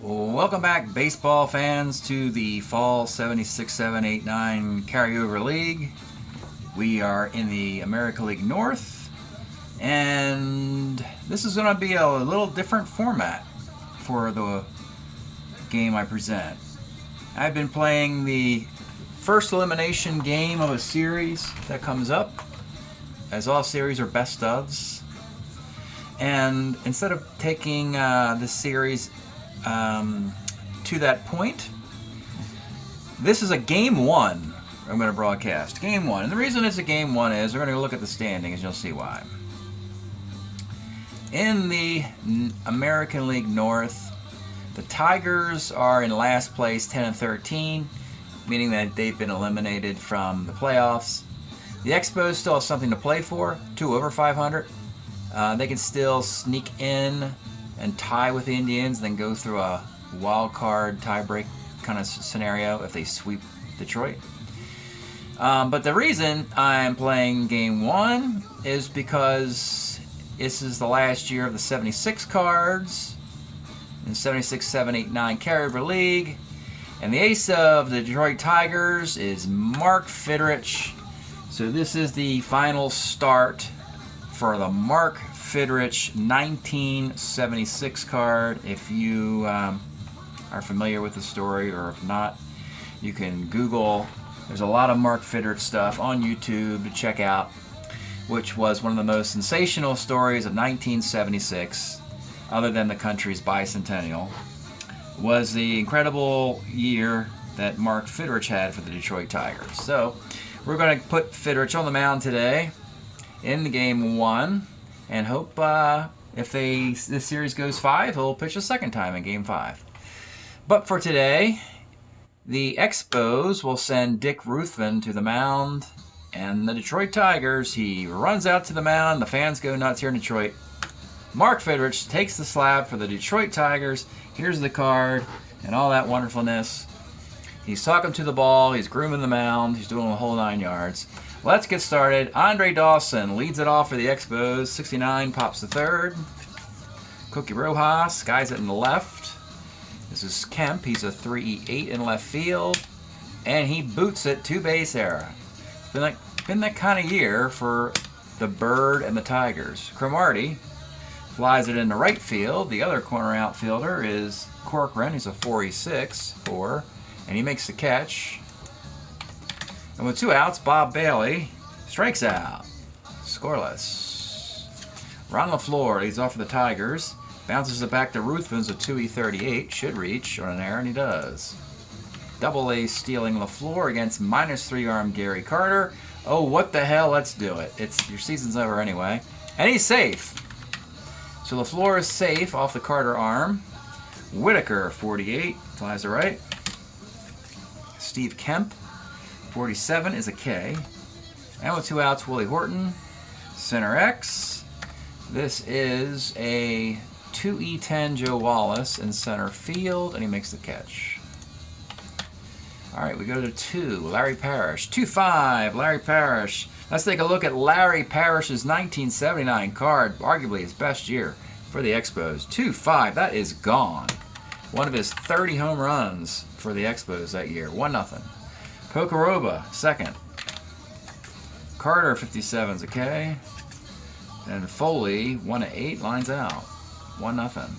Welcome back, baseball fans, to the Fall 76, 7, 8, 9 Carryover League. We are in the American League North, and this is going to be a little different format for the game I present. I've been playing the first elimination game of a series that comes up, as all series are best ofs. And instead of taking this series to that point, this is a game one I'm going to broadcast. Game one. And the reason it's a game one is we're going to look at the standings and you'll see why. In the American League North, the Tigers are in last place, 10 and 13, meaning that they've been eliminated from the playoffs. The Expos still have something to play for, 2 over 500. They can still sneak in and tie with the Indians, then go through a wild card tiebreak kind of scenario if they sweep Detroit. But the reason I'm playing game one is because this is the last year of the 76 cards in 76, 7, 8, 9 Carryover League. And the ace of the Detroit Tigers is Mark Fidrych. So this is the final start for the Mark Fidrych 1976 card. If you are familiar with the story, or if not, you can Google. There's a lot of Mark Fidrych stuff on YouTube to check out, which was one of the most sensational stories of 1976, other than the country's bicentennial, was the incredible year that Mark Fidrych had for the Detroit Tigers. So we're going to put Fidrych on the mound today in the game one, and hope if this series goes 5, he'll pitch a second time in game 5. But for today, the Expos will send Dick Ruthven to the mound, and the Detroit Tigers, he runs out to the mound. The fans go nuts here in Detroit. Mark Fidrych takes the slab for the Detroit Tigers. Here's the card and all that wonderfulness. He's talking to the ball. He's grooming the mound. He's doing the whole 9 yards. Let's get started. Andre Dawson leads it off for the Expos. 69 pops the third. Cookie Rojas guys it in the left. This is Kemp. He's a 3-8 in left field. And he boots it to base error. It's been that kind of year for the Bird and the Tigers. Cromartie flies it into right field. The other corner outfielder is Corcoran. He's a 4 and he makes the catch. And with 2 outs, Bob Bailey strikes out. Scoreless. Ron LaFleur leads off for the Tigers. Bounces it back to Ruthven's a 2-38. Should reach on an error, and he does. Double A stealing LaFleur against -3 arm Gary Carter. Oh, what the hell? Let's do it. Your season's over anyway. And he's safe. So LaFleur is safe off the Carter arm. Whitaker, 48, flies to right. Steve Kemp, 47 is a K. And with 2 outs, Willie Horton, center X. This is a 2E10 Joe Wallace in center field, and he makes the catch. All right, we go to 2, Larry Parrish. 2-5, Larry Parrish. Let's take a look at Larry Parrish's 1979 card, arguably his best year for the Expos. 2-5, that is gone. One of his 30 home runs for the Expos that year. 1-0. Pocoroba, second. Carter, 57 is a K. And Foley, 1-8, lines out. 1-0.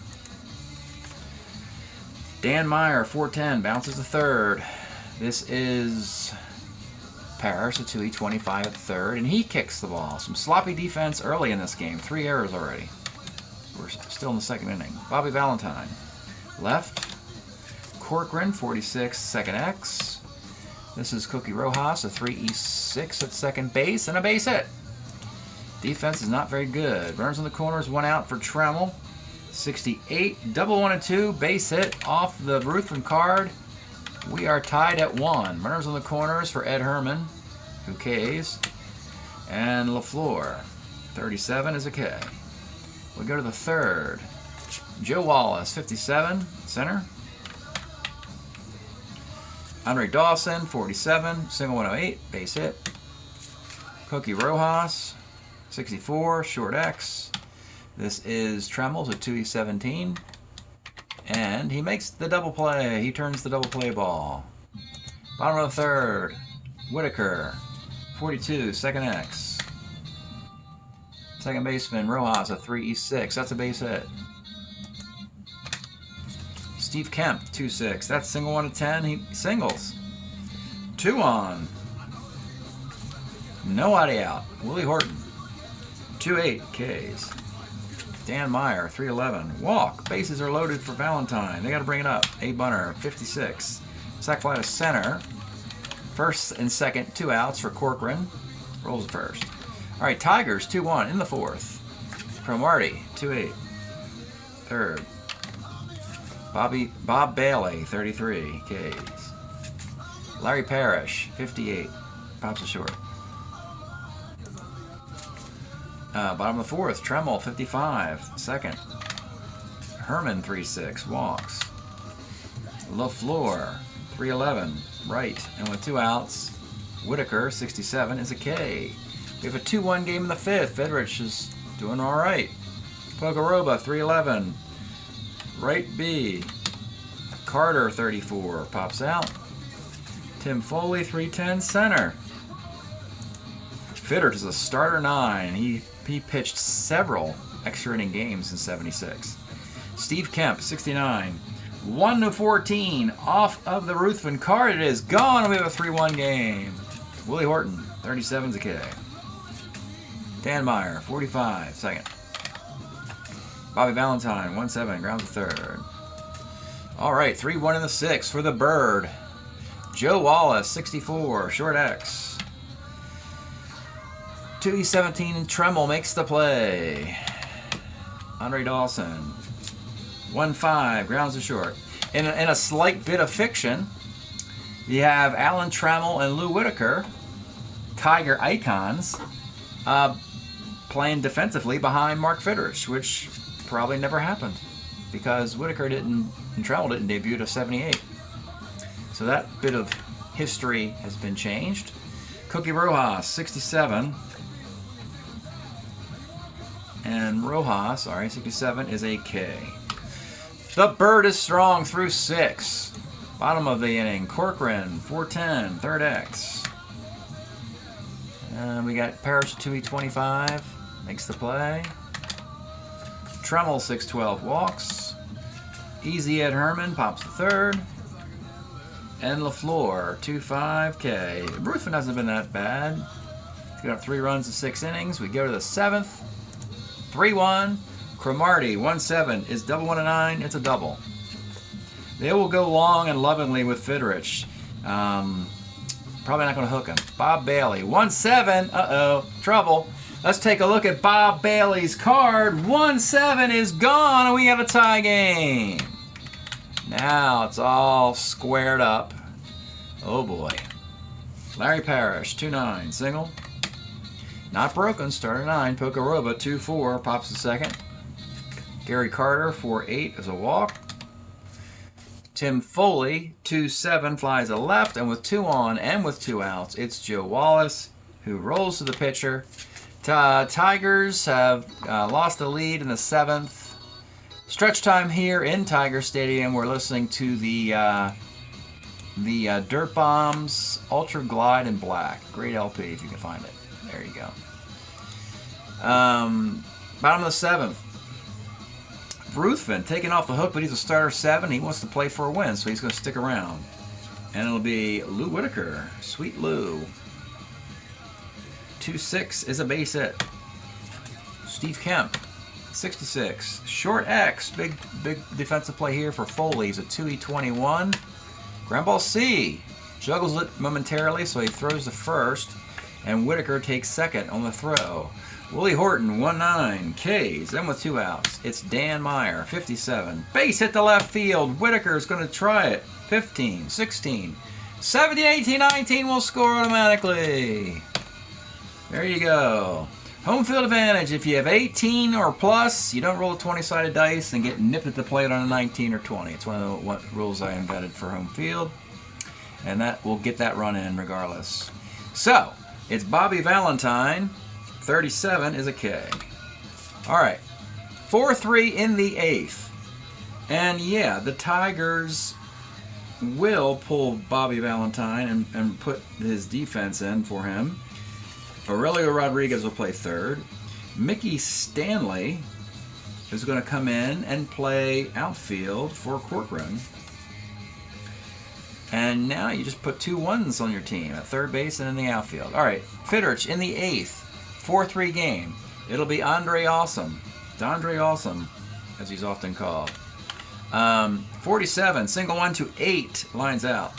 Dan Meyer, 410, bounces to third. This is Parrish, a 2E25 at third, and he kicks the ball. Some sloppy defense early in this game. 3 errors already. We're still in the second inning. Bobby Valentine, left. Corcoran, 46, second X. This is Cookie Rojas, a 3E6 at second base, and a base hit. Defense is not very good. Runners in the corners, 1 out for Trammell. 68, double 1 and 2, base hit off the Ruthven card. We are tied at 1. Runners in the corners for Ed Herman, 2 Ks. And LaFleur, 37 is a K. We go to the third. Joe Wallace, 57, center. Andre Dawson, 47, single 108, base hit. Cookie Rojas, 64, short X. This is Tremmels at 2E17. And he makes the double play. He turns the double play ball. Bottom of the third. Whitaker. 42, second X. Second baseman, Rojas, a 3-6. That's a base hit. Steve Kemp, 2-6. That's single 1 to 10. He singles. 2 on. Nobody out. Willie Horton, 2-8 Ks. Dan Meyer, 3-11. Walk. Bases are loaded for Valentine. They got to bring it up. A Bunner, 56. Sac fly to center. First and second, 2 outs for Corcoran. Rolls the first. All right, Tigers, 2-1 in the fourth. Cromartie, 2-8. Third. Bob Bailey, 33 Ks. Larry Parrish, 58. Pops a short. Bottom of the fourth, Tremmel, 55. Second. Herman, 3-6. Walks. LaFleur, 3-11. Right. And with 2 outs, Whitaker, 67, is a K. We have a 2-1 game in the fifth. Fidrych is doing all right. Pogoroba, 3-11. Right B. Carter, 34. Pops out. Tim Foley, 3-10. Center. Fidrych is a starter 9. He pitched several extra inning games in 76. Steve Kemp, 69. 1-14 off of the Ruthven card. It is gone, and we have a 3-1 game. Willie Horton, 37's a K. Dan Meyer, 45, second. Bobby Valentine, 1-7, grounds the third. All right, 3-1 in the sixth for the Bird. Joe Wallace, 64, short X. 2-17 and Tremmel makes the play. Andre Dawson, 1-5, grounds to short. In a slight bit of fiction, you have Alan Trammell and Lou Whitaker, Tiger icons, playing defensively behind Mark Fidrych, which probably never happened because Whitaker and Trammell didn't debut to 78. So that bit of history has been changed. Cookie Rojas, 67. And Rojas, 67, is a K. The Bird is strong through 6. Bottom of the inning, Corcoran, 4-10, third X. We got Parrish, 2-25, makes the play. Tremmel, 6-12, walks. Easy Ed Herman pops the third. And LaFleur, 2-5 K. Ruthven hasn't been that bad. He's got 3 runs in 6 innings. We go to the 7th. 3-1. Cromartie, 1-7 is double 1-9. It's a double. They will go long and lovingly with Fidrych. Probably not going to hook him. Bob Bailey, 1-7. Uh-oh, trouble. Let's take a look at Bob Bailey's card. 1-7 is gone, and we have a tie game. Now it's all squared up. Oh boy. Larry Parrish, 2-9, single. Not broken, starter 9. Pocoroba, 2-4, pops the second. Gary Carter, 4-8, is a walk. Tim Foley, 2-7, flies a left, and with 2 on and with 2 outs, it's Joe Wallace who rolls to the pitcher. Tigers have lost the lead in the 7th. Stretch time here in Tiger Stadium. We're listening to the Dirt Bombs Ultra Glide in Black. Great LP if you can find it. There you go. Bottom of the 7th. Ruthven taken off the hook, but he's a starter 7. He wants to play for a win, so he's going to stick around. And it'll be Lou Whitaker. Sweet Lou. 2-6 is a base hit. Steve Kemp, 66. Short X. Big defensive play here for Foley. He's a 2-21. Ground ball C. Juggles it momentarily, so he throws the first. And Whitaker takes second on the throw. Willie Horton, 1-9, Ks, then with 2 outs. It's Dan Meyer, 57. Base hit to left field. Whitaker is going to try it. 15, 16, 17, 18, 19 will score automatically. There you go. Home field advantage. If you have 18 or plus, you don't roll a 20-sided dice and get nipped at the plate on a 19 or 20. It's one of the rules I invented for home field. And that will get that run in regardless. So, it's Bobby Valentine. 37 is a K. All right. 4-3 in the 8th. And yeah, the Tigers will pull Bobby Valentine and put his defense in for him. Aurelio Rodriguez will play third. Mickey Stanley is going to come in and play outfield for Corcoran. And now you just put 2 ones on your team at third base and in the outfield. All right, Fidrych in the 8th, 4-3 game. It'll be Andre Awesome. Dondre Awesome, as he's often called. 47, single 1 to 8, lines out.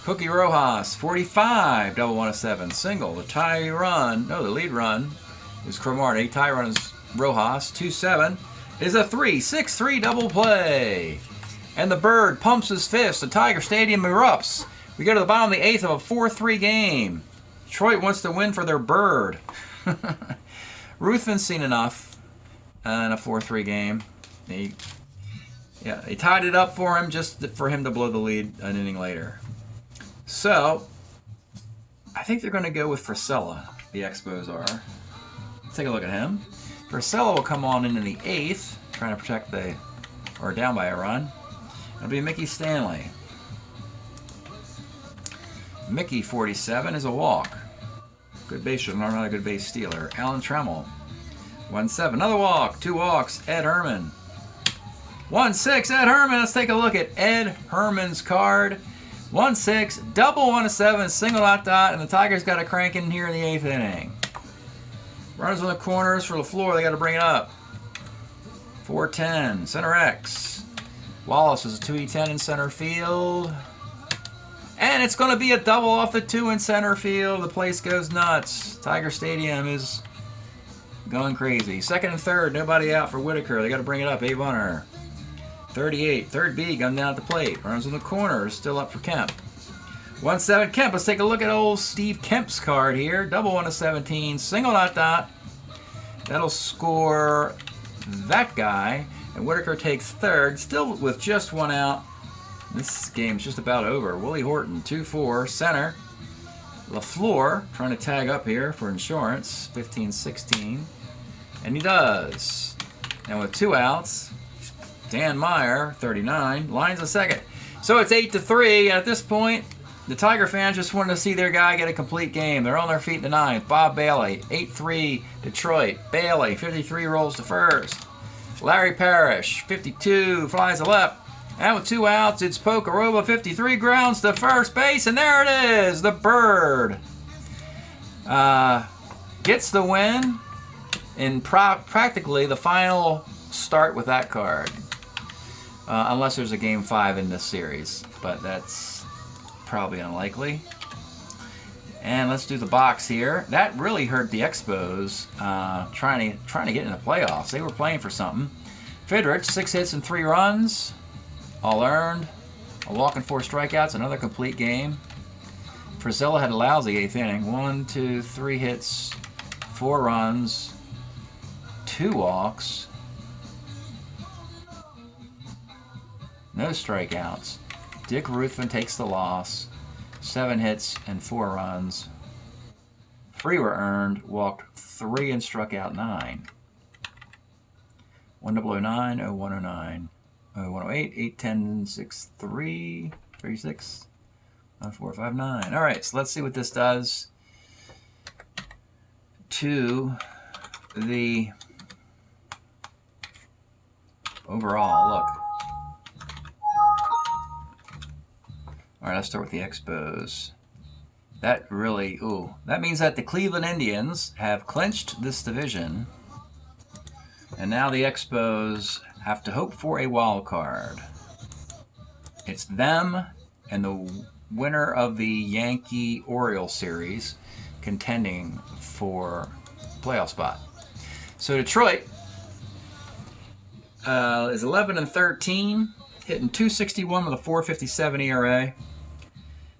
Cookie Rojas, 45, double 1 to 7, single. The lead run is Cromartie. Tie run is Rojas. 2-7 is a 3-6-3 double play. And the Bird pumps his fist. The Tiger Stadium erupts. We go to the bottom of the 8th of a 4-3 game. Detroit wants to win for their Bird. Ruthven's seen enough in a 4-3 game. They tied it up for him just for him to blow the lead an inning later. So, I think they're going to go with Frisella, the Expos are. Let's take a look at him. Frisella will come on in the 8th, trying to protect or down by a run. It'll be Mickey Stanley. Mickey, 47, is a walk. Good base runner, not a good base stealer. Alan Trammell, 1-7, another walk. 2 walks, Ed Herman. 1-6, Ed Herman. Let's take a look at Ed Herman's card. 1-6, double 1 to 7, single ... and the Tigers got a crank in here in the 8th inning. Runners on the corners for LaFleur, they got to bring it up. 4-10, center X. Wallace is a 2-10 in center field. And it's going to be a double off the 2 in center field. The place goes nuts. Tiger Stadium is going crazy. Second and third, nobody out for Whitaker. They got to bring it up. Abe Bunner. 38, third B, gun down at the plate. Runners in the corner, still up for Kemp. 1-7 Kemp. Let's take a look at old Steve Kemp's card here. Double 1 to 17, single ... That'll score that guy. And Whitaker takes third, still with just 1 out. This game's just about over. Willie Horton, 2-4, center. LaFleur trying to tag up here for insurance, 15-16. And he does. And with 2 outs, Dan Meyer, 39, lines a second. So it's 8-3. At this point, the Tiger fans just wanted to see their guy get a complete game. They're on their feet in the 9th. Bob Bailey, 8-3, Detroit. Bailey, 53, rolls to first. Larry Parrish, 52, flies to left. And with 2 outs, it's Pocarova, 53, grounds to first base. And there it is, the Bird. Gets the win in practically the final start with that card. Unless there's a Game 5 in this series. But that's probably unlikely. And let's do the box here. That really hurt the Expos trying to get in the playoffs. They were playing for something. Fidrych, 6 hits and 3 runs. All earned. A walk and 4 strikeouts. Another complete game. Frisella had a lousy 8th inning. 1, 2, 3 hits, 4 runs, 2 walks, no strikeouts. Dick Ruthven takes the loss. 7 hits and 4 runs. 3 were earned, walked 3 and struck out 9. 1009, 0109, 0108, 810, 63, 36, 1459. All right, so let's see what this does to the overall look. All right, let's start with the Expos. That really, that means that the Cleveland Indians have clinched this division. And now the Expos have to hope for a wild card. It's them and the winner of the Yankee-Oriole series contending for playoff spot. So Detroit is 11-13, hitting .261 with a .457 ERA.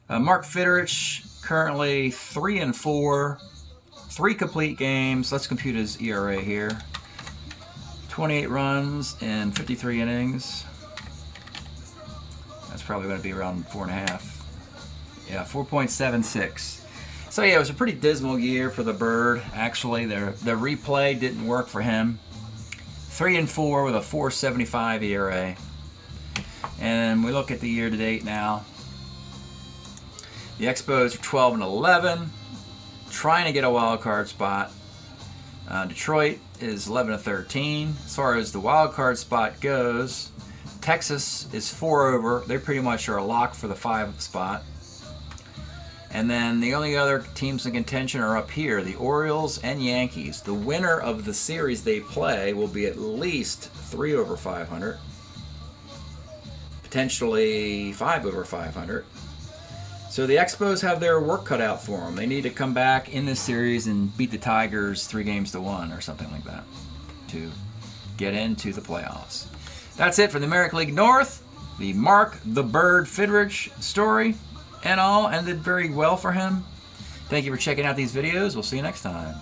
Mark Fidrych currently 3-4, 3 complete games. Let's compute his ERA here. 28 runs in 53 innings. That's probably going to be around 4.5. Yeah, 4.76. So yeah, it was a pretty dismal year for the Bird. Actually, the replay didn't work for him. 3-4 with a 4.75 ERA. And we look at the year-to-date now. The Expos are 12-11, trying to get a wild card spot. Detroit is 11-13. As far as the wild card spot goes, Texas is 4 over. They pretty much are a lock for the 5 spot. And then the only other teams in contention are up here, the Orioles and Yankees. The winner of the series they play will be at least 3 over 500, potentially 5 over 500. So the Expos have their work cut out for them. They need to come back in this series and beat the Tigers 3-1 or something like that to get into the playoffs. That's it for the American League North. The Mark the Bird Fidrych story and all ended very well for him. Thank you for checking out these videos. We'll see you next time.